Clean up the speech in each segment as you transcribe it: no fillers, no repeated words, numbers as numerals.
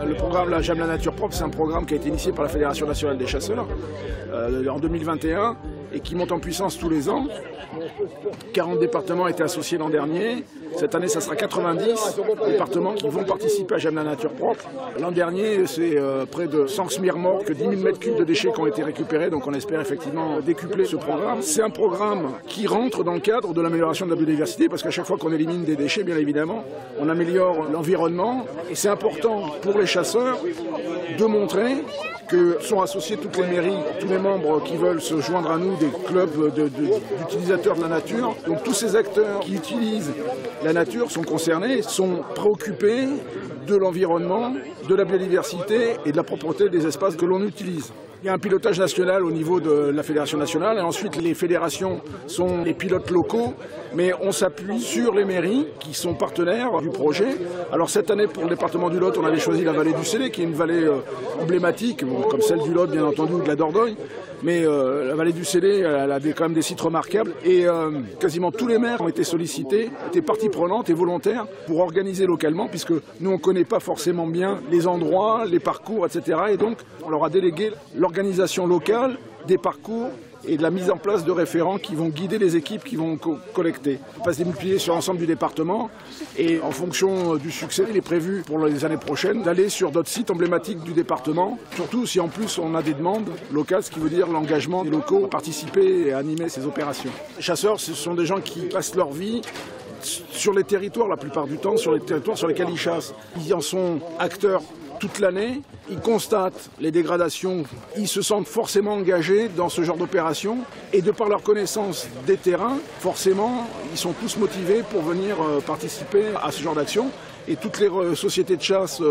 Le programme La J'aime la nature propre, c'est un programme qui a été initié par la Fédération nationale des chasseurs en 2021 et qui monte en puissance tous les ans. 40 départements étaient associés l'an dernier. Cette année, ça sera 90 départements qui vont participer à J'aime la nature propre. L'an dernier, c'est près de 100 smirmorques, 10 000 m3 de déchets qui ont été récupérés. Donc on espère effectivement décupler ce programme. C'est un programme qui rentre dans le cadre de l'amélioration de la biodiversité parce qu'à chaque fois qu'on élimine des déchets, bien évidemment, on améliore l'environnement. Et c'est important pour les chasseurs de montrer que sont associés toutes les mairies, tous les membres qui veulent se joindre à nous, des clubs d'utilisateurs de la nature. Donc tous ces acteurs qui utilisent la nature sont concernés, sont préoccupés de l'environnement, de la biodiversité et de la propreté des espaces que l'on utilise. Il y a un pilotage national au niveau de la fédération nationale et ensuite les fédérations sont les pilotes locaux, mais on s'appuie sur les mairies qui sont partenaires du projet. Alors cette année pour le département du Lot, on avait choisi la vallée du Célé qui est une vallée emblématique, comme celle du Lot bien entendu ou de la Dordogne, mais la vallée du Célé elle a quand même des sites remarquables et quasiment tous les maires ont été sollicités, étaient partie prenante et volontaires pour organiser localement puisque nous on ne connaît pas forcément bien les endroits, les parcours, etc. Et donc on leur a délégué l'organisation locale des parcours et de la mise en place de référents qui vont guider les équipes qui vont collecter. On va se démultiplier sur l'ensemble du département et en fonction du succès, il est prévu pour les années prochaines d'aller sur d'autres sites emblématiques du département, surtout si en plus on a des demandes locales, ce qui veut dire l'engagement des locaux à participer et à animer ces opérations. Les chasseurs, ce sont des gens qui passent leur vie sur les territoires la plupart du temps, sur les territoires sur lesquels ils chassent. Ils en sont acteurs toute l'année, ils constatent les dégradations, ils se sentent forcément engagés dans ce genre d'opération et de par leur connaissance des terrains, forcément, ils sont tous motivés pour venir participer à ce genre d'action. Et toutes les sociétés de chasse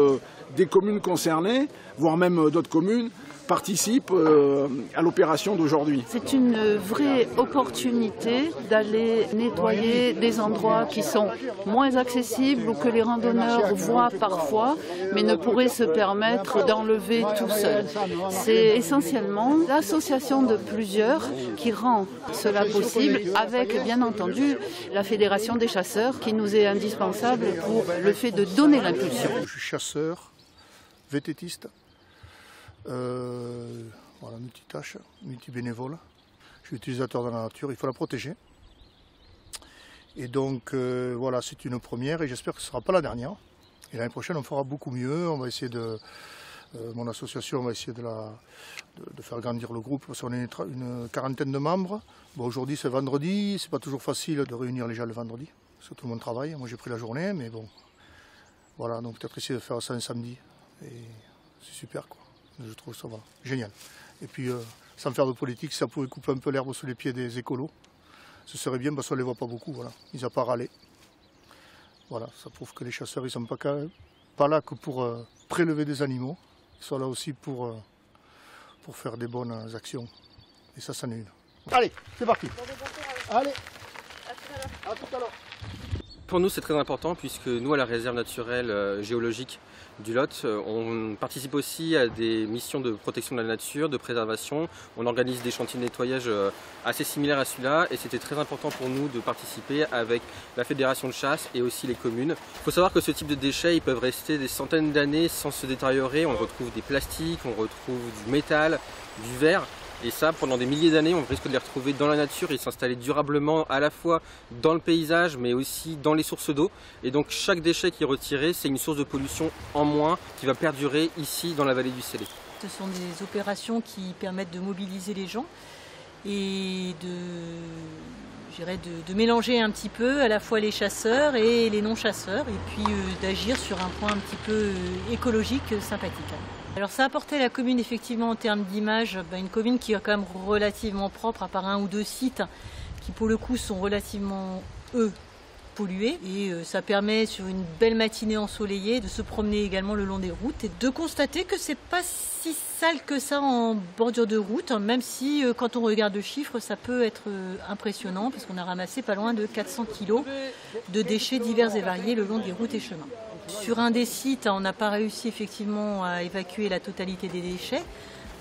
des communes concernées, voire même d'autres communes, participent à l'opération d'aujourd'hui. C'est une vraie opportunité d'aller nettoyer des endroits qui sont moins accessibles ou que les randonneurs voient parfois, mais ne pourraient se permettre d'enlever tout seul. C'est essentiellement l'association de plusieurs qui rend cela possible, avec bien entendu la Fédération des chasseurs qui nous est indispensable pour le fait de donner l'impulsion. Je suis chasseur, vététiste. Voilà, multitâche, multibénévole. Je suis utilisateur de la nature, il faut la protéger. Et donc voilà, c'est une première et j'espère que ce ne sera pas la dernière. Et l'année prochaine, on fera beaucoup mieux. On va essayer mon association va essayer de faire grandir le groupe parce qu'on est une quarantaine de membres. Bon, aujourd'hui c'est vendredi, c'est pas toujours facile de réunir les gens le vendredi parce que tout le monde travaille. Moi j'ai pris la journée, mais bon, voilà, donc peut-être essayer de faire ça un samedi. Et c'est super quoi. Je trouve ça voilà, génial. Et puis, sans faire de politique, si ça pouvait couper un peu l'herbe sous les pieds des écolos, ce serait bien parce qu'on ne les voit pas beaucoup, voilà. Ils n'ont pas râlé. Voilà, ça prouve que les chasseurs, ils ne sont pas là que pour prélever des animaux, ils sont là aussi pour faire des bonnes actions. Et ça, c'en est une. Allez, c'est parti. Allez, à tout à l'heure. Pour nous, c'est très important puisque nous, à la réserve naturelle géologique du Lot, on participe aussi à des missions de protection de la nature, de préservation. On organise des chantiers de nettoyage assez similaires à celui-là et c'était très important pour nous de participer avec la fédération de chasse et aussi les communes. Il faut savoir que ce type de déchets, ils peuvent rester des centaines d'années sans se détériorer. On retrouve des plastiques, on retrouve du métal, du verre. Et ça, pendant des milliers d'années, on risque de les retrouver dans la nature et s'installer durablement à la fois dans le paysage, mais aussi dans les sources d'eau. Et donc chaque déchet qui est retiré, c'est une source de pollution en moins qui va perdurer ici dans la vallée du Célé. Ce sont des opérations qui permettent de mobiliser les gens et de mélanger un petit peu à la fois les chasseurs et les non-chasseurs et puis d'agir sur un point un petit peu écologique sympathique. Alors ça a apporté à la commune effectivement en termes d'image, une commune qui est quand même relativement propre à part un ou deux sites qui pour le coup sont relativement pollués et ça permet sur une belle matinée ensoleillée de se promener également le long des routes et de constater que c'est pas si sale que ça en bordure de route, même si quand on regarde le chiffre ça peut être impressionnant parce qu'on a ramassé pas loin de 400 kg de déchets divers et variés le long des routes et chemins. Sur un des sites, on n'a pas réussi effectivement à évacuer la totalité des déchets,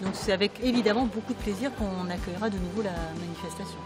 donc c'est avec évidemment beaucoup de plaisir qu'on accueillera de nouveau la manifestation.